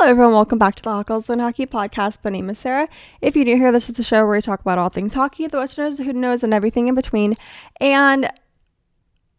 everyone, welcome back to the Hockles and Hockey Podcast. My name is Sarah. If you're new here, this is the show where we talk about all things hockey, the what knows, the who knows, and everything in between. And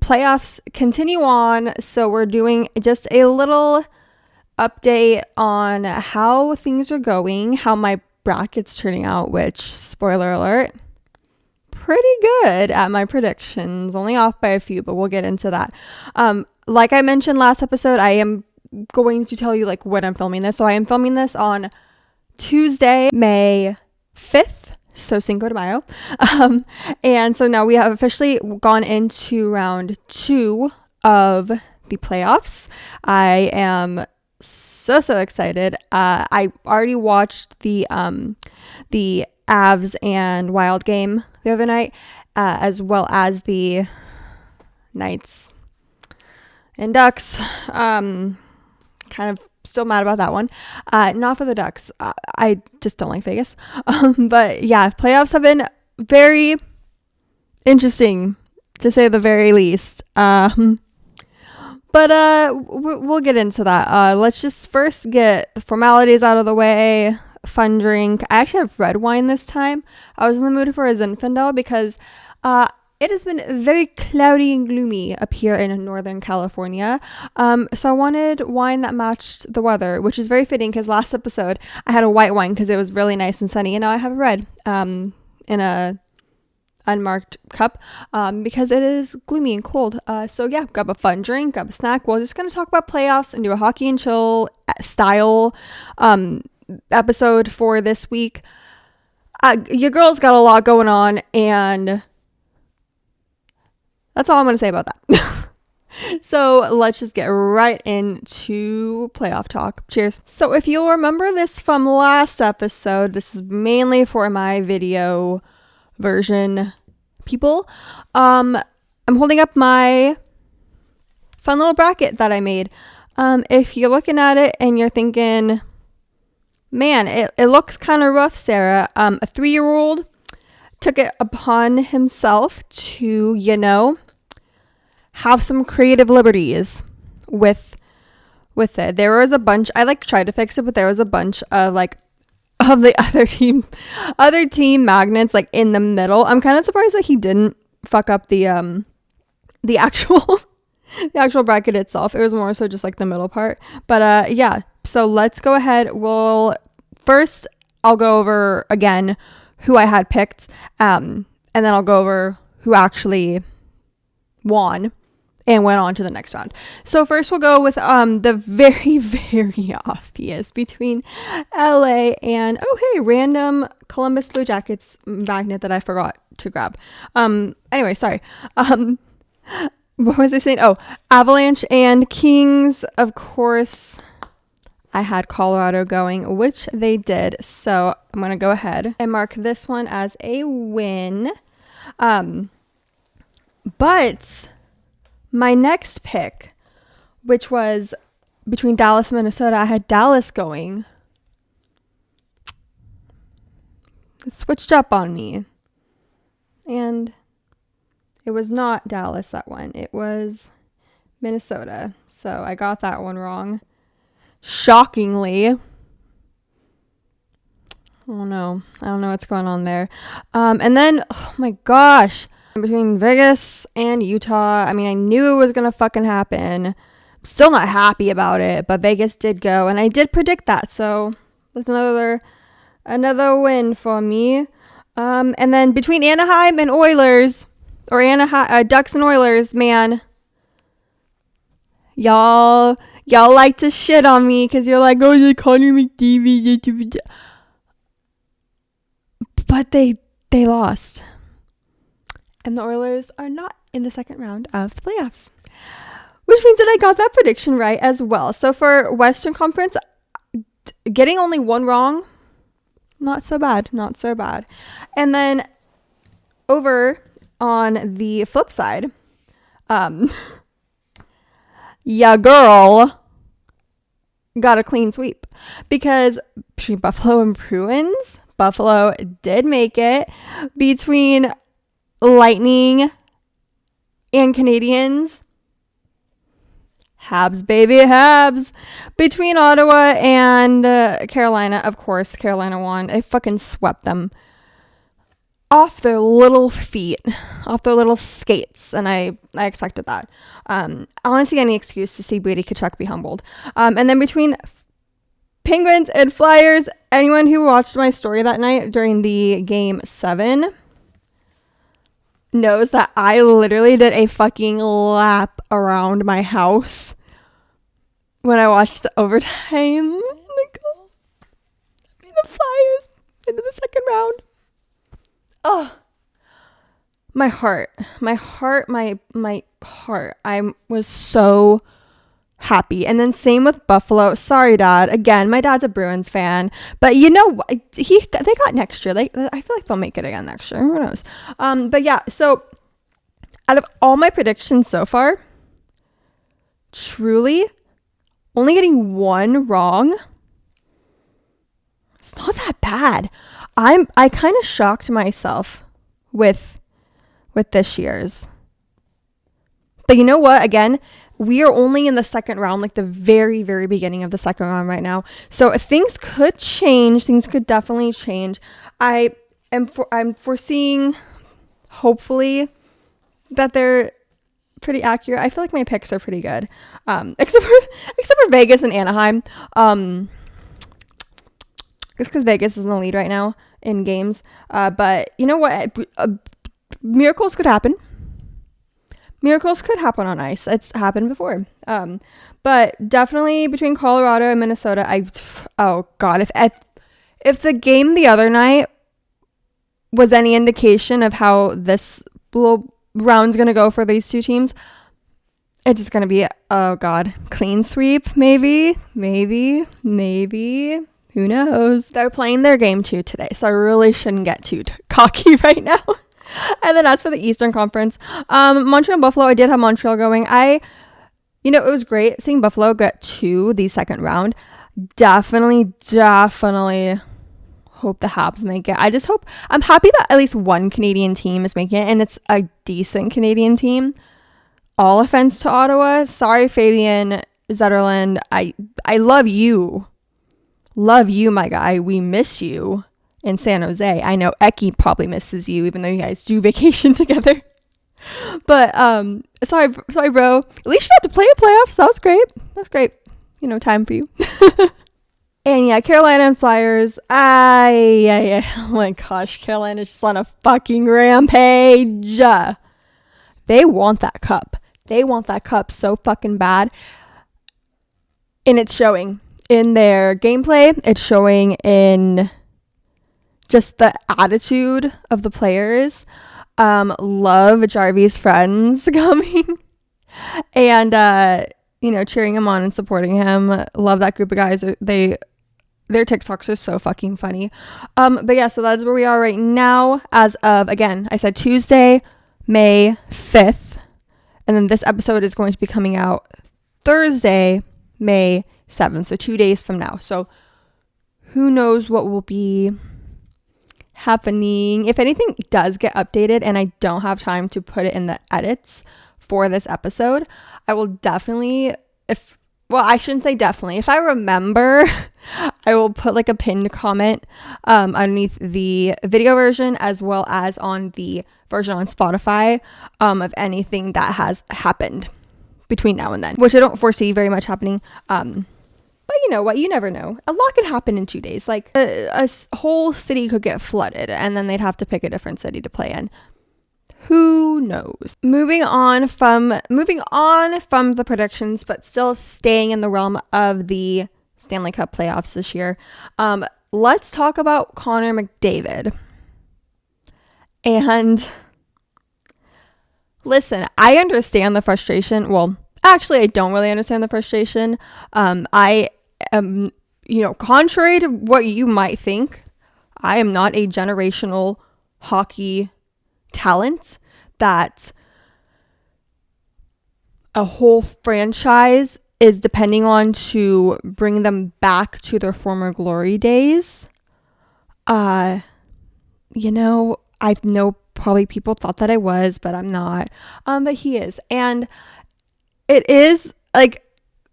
playoffs continue on, so we're doing just a little update on how things are going, how my bracket's turning out, which, spoiler alert, pretty good at my predictions, only off by a few, but we'll get into that. Like I mentioned last episode, I am going to tell you like when I'm filming this. So I am filming this on Tuesday, May 5th. So Cinco de Mayo. And so now we have officially gone into round 2 of the playoffs. I am so excited. I already watched the Avs and Wild game the other night, as well as the Knights and Ducks. Kind of still mad about that one. Not for the Ducks. I just don't like Vegas. But yeah, playoffs have been very interesting, to say the very least. But we'll get into that. Let's just first get the formalities out of the way. Fun drink. I actually have red wine this time. I was in the mood for a Zinfandel because it has been very cloudy and gloomy up here in Northern California. So I wanted wine that matched the weather, which is very fitting because last episode I had a white wine because it was really nice and sunny, and now I have a red in a unmarked cup because it is gloomy and cold. So yeah, grab a fun drink, grab a snack. We're just going to talk about playoffs and do a hockey and chill style episode for this week. Your girl's got a lot going on, and that's all I'm going to say about that. So let's just get right into playoff talk. Cheers. So if you'll remember this from last episode, this is mainly for my video version people. I'm holding up my fun little bracket that I made. If you're looking at it and you're thinking, man, it looks kind of rough, Sarah. A 3-year-old took it upon himself to, have some creative liberties with it. There was a bunch, I tried to fix it, but there was a bunch of of the other team magnets in the middle. I'm kind of surprised that he didn't fuck up the actual the actual bracket itself. It was more so just the middle part. But yeah, so let's go ahead. First I'll go over again who I had picked, and then I'll go over who actually won and went on to the next round. So first we'll go with the very, very obvious between LA and, random Columbus Blue Jackets magnet that I forgot to grab. Anyway, sorry. What was I saying? Oh, Avalanche and Kings. Of course, I had Colorado going, which they did. So I'm going to go ahead and mark this one as a win. But my next pick, which was between Dallas and Minnesota, I had Dallas going. It switched up on me. And it was not Dallas that won. It was Minnesota. So I got that one wrong. Shockingly. Oh no. I don't know what's going on there. And then, oh my gosh. Between Vegas and Utah, I knew it was gonna fucking happen. I'm still not happy about it, but Vegas did go, and I did predict that, so that's another win for me. And then between Anaheim and Oilers, or Ducks and Oilers, man, y'all like to shit on me because you're like, oh, you're Conor McDavid, but they lost. And the Oilers are not in the second round of the playoffs. Which means that I got that prediction right as well. So for Western Conference, getting only one wrong, not so bad. And then over on the flip side, ya girl got a clean sweep. Because between Buffalo and Bruins, Buffalo did make it. Between Lightning and Canadians, Habs, baby, Habs. Between Ottawa and Carolina, of course, Carolina won. I fucking swept them off their little feet, off their little skates, and I expected that. I don't see any excuse to see Brady Tkachuk be humbled. And then between Penguins and Flyers, anyone who watched my story that night during the Game 7 knows that I literally did a fucking lap around my house when I watched the overtime and the goal. The Flyers into the second round. Oh, my heart. I was so happy. And then same with Buffalo. Sorry, Dad. Again, my dad's a Bruins fan, but you know, they got next year. I feel like they'll make it again next year. Who knows? But yeah. So out of all my predictions so far, truly only getting one wrong. It's not that bad. I kind of shocked myself with this year's. But you know what? Again, we are only in the second round, like the very, very beginning of the second round right now. So things could change. Things could definitely change. I'm foreseeing, hopefully, that they're pretty accurate. I feel like my picks are pretty good, except for Vegas and Anaheim. Just because Vegas is in the lead right now in games. But you know what? Miracles could happen. Miracles could happen on ice. It's happened before. But definitely between Colorado and Minnesota, oh God, if the game the other night was any indication of how this little round's going to go for these two teams, it's just going to be, oh God, clean sweep, maybe. Who knows? They're playing their game 2 today, so I really shouldn't get too cocky right now. And then as for the Eastern Conference, Montreal and Buffalo, I did have Montreal going. It was great seeing Buffalo get to the second round. Definitely hope the Habs make it. I'm happy that at least one Canadian team is making it, and it's a decent Canadian team. All offense to Ottawa. Sorry, Fabian Zetterlund. I love you. Love you, my guy. We miss you in San Jose. I know Eki probably misses you, even though you guys do vacation together. But sorry, bro. At least you got to play a playoffs. That was great. Time for you. And yeah, Carolina and Flyers. Oh my gosh, Carolina's just on a fucking rampage. They want that cup. They want that cup so fucking bad. And it's showing in their gameplay. It's showing in just the attitude of the players. Love Jarvy's friends coming and cheering him on and supporting him. Love that group of guys. Their TikToks are so fucking funny. But yeah, so that's where we are right now as of, again, I said Tuesday, May 5th. And then this episode is going to be coming out Thursday, May 7th. So 2 days from now. So who knows what will be happening. If anything does get updated and I don't have time to put it in the edits for this episode, I will definitely, I shouldn't say definitely. If I remember, I will put like a pinned comment underneath the video version as well as on the version on Spotify of anything that has happened between now and then, which I don't foresee very much happening. But you know what? You never know. A lot could happen in 2 days. Like a whole city could get flooded and then they'd have to pick a different city to play in. Who knows? Moving on from the predictions, but still staying in the realm of the Stanley Cup playoffs this year. Let's talk about Conor McDavid. And listen, I understand the frustration. Well, actually, I don't really understand the frustration. I am, contrary to what you might think, I am not a generational hockey talent that a whole franchise is depending on to bring them back to their former glory days. I know probably people thought that I was, but I'm not. But he is. And it is like,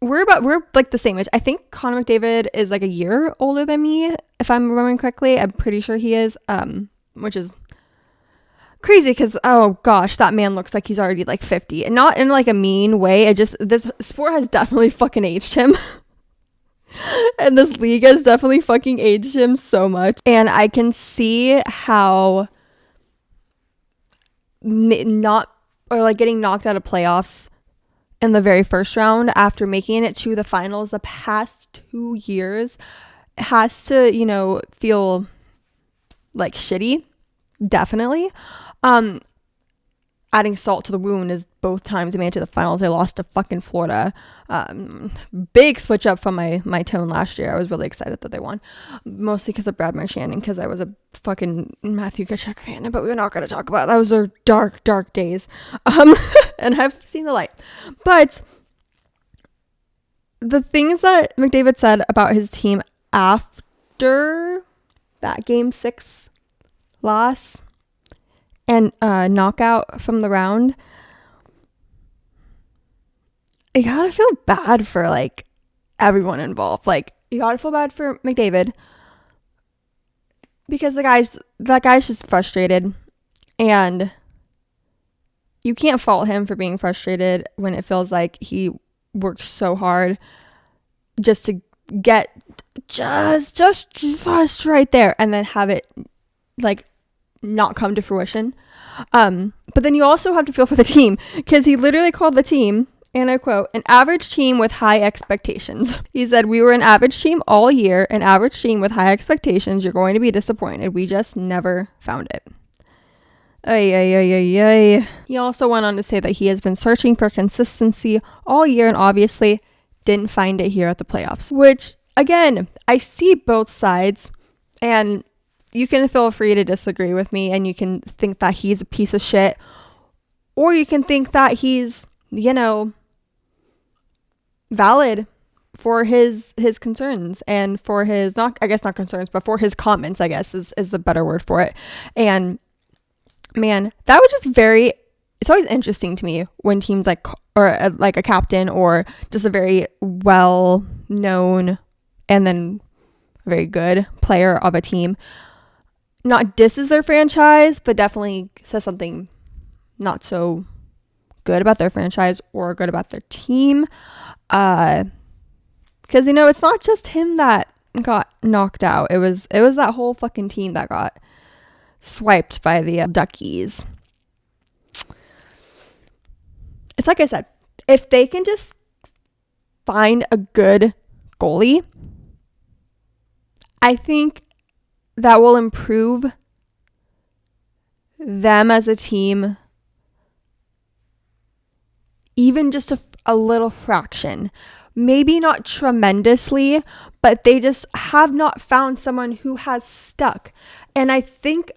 we're like the same age. I think Conor McDavid is like a year older than me, if I'm remembering correctly. I'm pretty sure he is, which is crazy because, oh gosh, that man looks like he's already like 50, and not in like a mean way. It just, this sport has definitely fucking aged him. And this league has definitely fucking aged him so much. And I can see how getting knocked out of playoffs in the very first round after making it to the finals the past 2 years has to, feel like shitty. Definitely. Adding salt to the wound is both times they made it to the finals, they lost to fucking Florida. Big switch up from my tone last year. I was really excited that they won, mostly because of Brad Marchand, because I was a fucking Matthew Tkachuk fan, but we're not going to talk about that. Those are dark days. And I've seen the light. But the things that McDavid said about his team after that game 6 loss and knockout from the round, you gotta feel bad for like everyone involved. Like, you gotta feel bad for McDavid because that guy's just frustrated, and you can't fault him for being frustrated when it feels like he worked so hard just to get just right there and then have it like not come to fruition. But then you also have to feel for the team, because he literally called the team, and I quote, an average team with high expectations. He said, we were an average team all year, an average team with high expectations. You're going to be disappointed. We just never found it. Ay. He also went on to say that he has been searching for consistency all year and obviously didn't find it here at the playoffs. Which, again, I see both sides, and you can feel free to disagree with me, and you can think that he's a piece of shit, or you can think that he's, valid for his concerns and for his, not concerns, but for his comments, I guess is the better word for it. And man, that was just it's always interesting to me when teams like a captain or just a very well known and then very good player of a team not disses their franchise, but definitely says something not so good about their franchise or good about their team. Because, it's not just him that got knocked out. It was that whole fucking team that got swiped by the Duckies. It's like I said, if they can just find a good goalie, I think that will improve them as a team even just a little fraction. Maybe not tremendously, but they just have not found someone who has stuck. And I think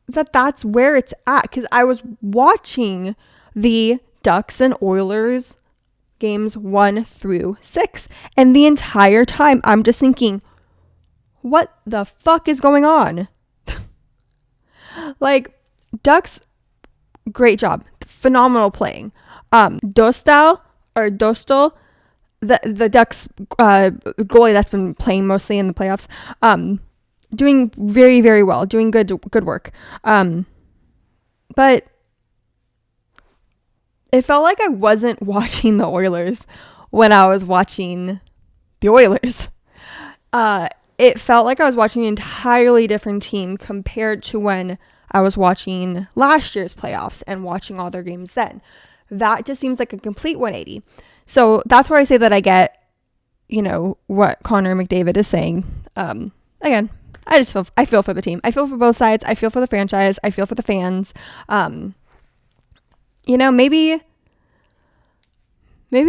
that that's where it's at, because I was watching the Ducks and Oilers games 1 through 6, and the entire time I'm just thinking, what the fuck is going on? Like, Ducks, great job, phenomenal playing. Dostal, the Ducks goalie that's been playing mostly in the playoffs, doing very, very well, doing good work. But it felt like I wasn't watching the Oilers when I was watching the Oilers. It felt like I was watching an entirely different team compared to when I was watching last year's playoffs and watching all their games then. That just seems like a complete 180. So that's where I say that I get, what Conor McDavid is saying. Again, I feel for the team. I feel for both sides. I feel for the franchise. I feel for the fans. Maybe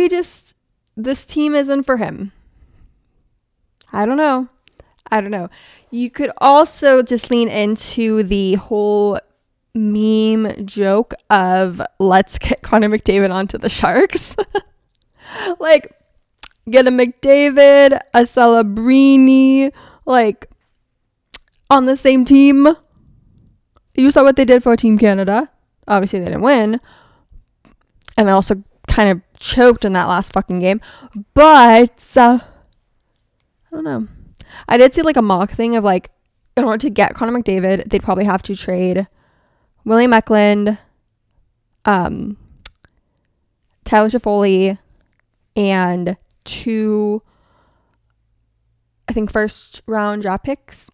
just this team isn't for him. I don't know. You could also just lean into the whole meme joke of let's get Conor McDavid onto the Sharks. Like, get a McDavid, a Celebrini, like, on the same team. You saw what they did for Team Canada. Obviously, they didn't win. And they also kind of choked in that last fucking game. But I don't know. I did see like a mock thing of like, in order to get Conor McDavid, they'd probably have to trade William Eklund, Tyler Toffoli, and 2, I think, first round draft picks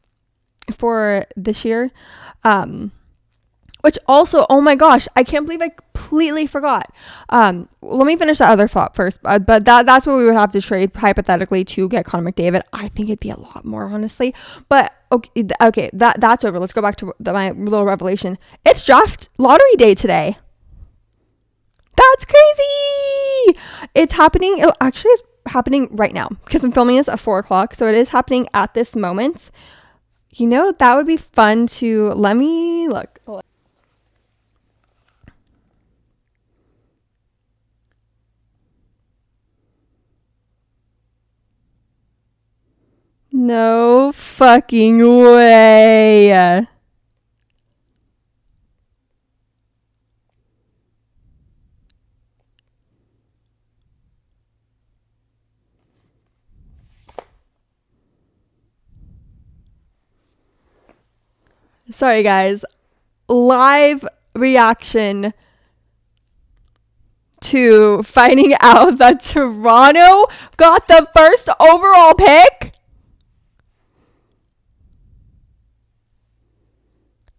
for this year. Which also, oh my gosh, I can't believe I completely forgot. Let me finish that other thought first. But that's what we would have to trade hypothetically to get Conor McDavid. I think it'd be a lot more, honestly. But okay, that's over. Let's go back to my little revelation. It's draft lottery day today. That's crazy. It's happening. It actually is happening right now because I'm filming this at 4:00. So it is happening at this moment. You know, that would be fun to, let me look. No fucking way. Sorry, guys. Live reaction to finding out that Toronto got the first overall pick.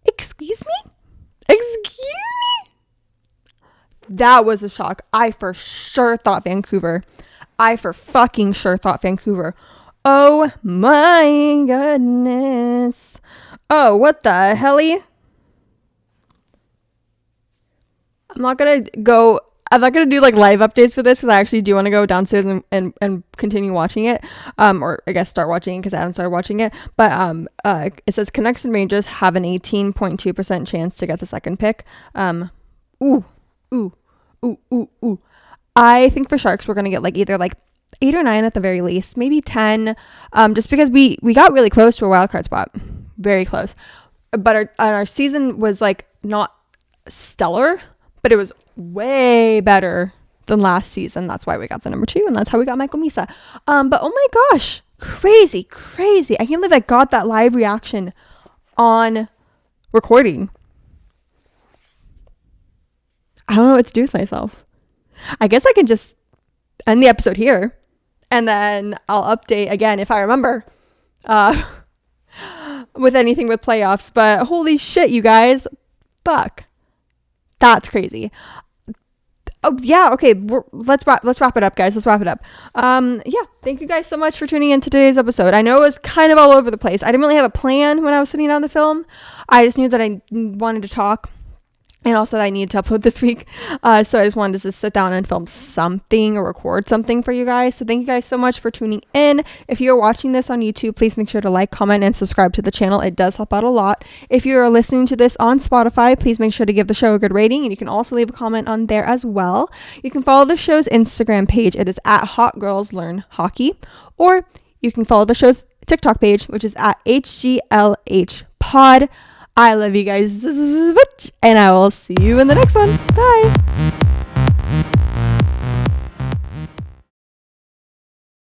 Excuse me? That was a shock. I for sure thought Vancouver. Oh my goodness. Oh, what the helly? I'm not gonna do like live updates for this because I actually do want to go downstairs and continue watching it. Or I guess start watching it because I haven't started watching it. But it says Canucks and Rangers have an 18.2% chance to get the second pick. Ooh. I think for Sharks we're gonna get like either like 8 or 9 at the very least, maybe 10. Just because we got really close to a wild card spot, very close. But our season was like not stellar, but it was way better than last season. That's why we got the number 2, and that's how we got Michael Misa. But oh my gosh, crazy. I can't believe I got that live reaction on recording. I don't know what to do with myself. I guess I can just end the episode here, and then I'll update again if I remember with anything with playoffs. But holy shit, you guys. Fuck. That's crazy. Oh yeah, okay. Let's wrap it up, guys. Yeah, thank you guys so much for tuning in to today's episode. I know it was kind of all over the place. I didn't really have a plan when I was sitting down the film. I just knew that I wanted to talk, and also that I needed to upload this week. So I just wanted to just sit down and film something or record something for you guys. So thank you guys so much for tuning in. If you're watching this on YouTube, please make sure to like, comment, and subscribe to the channel. It does help out a lot. If you're listening to this on Spotify, please make sure to give the show a good rating, and you can also leave a comment on there as well. You can follow the show's Instagram page. It is at Hot Girls Learn Hockey, or you can follow the show's TikTok page, which is at HGLH Pod. I love you guys so much, and I will see you in the next one. Bye.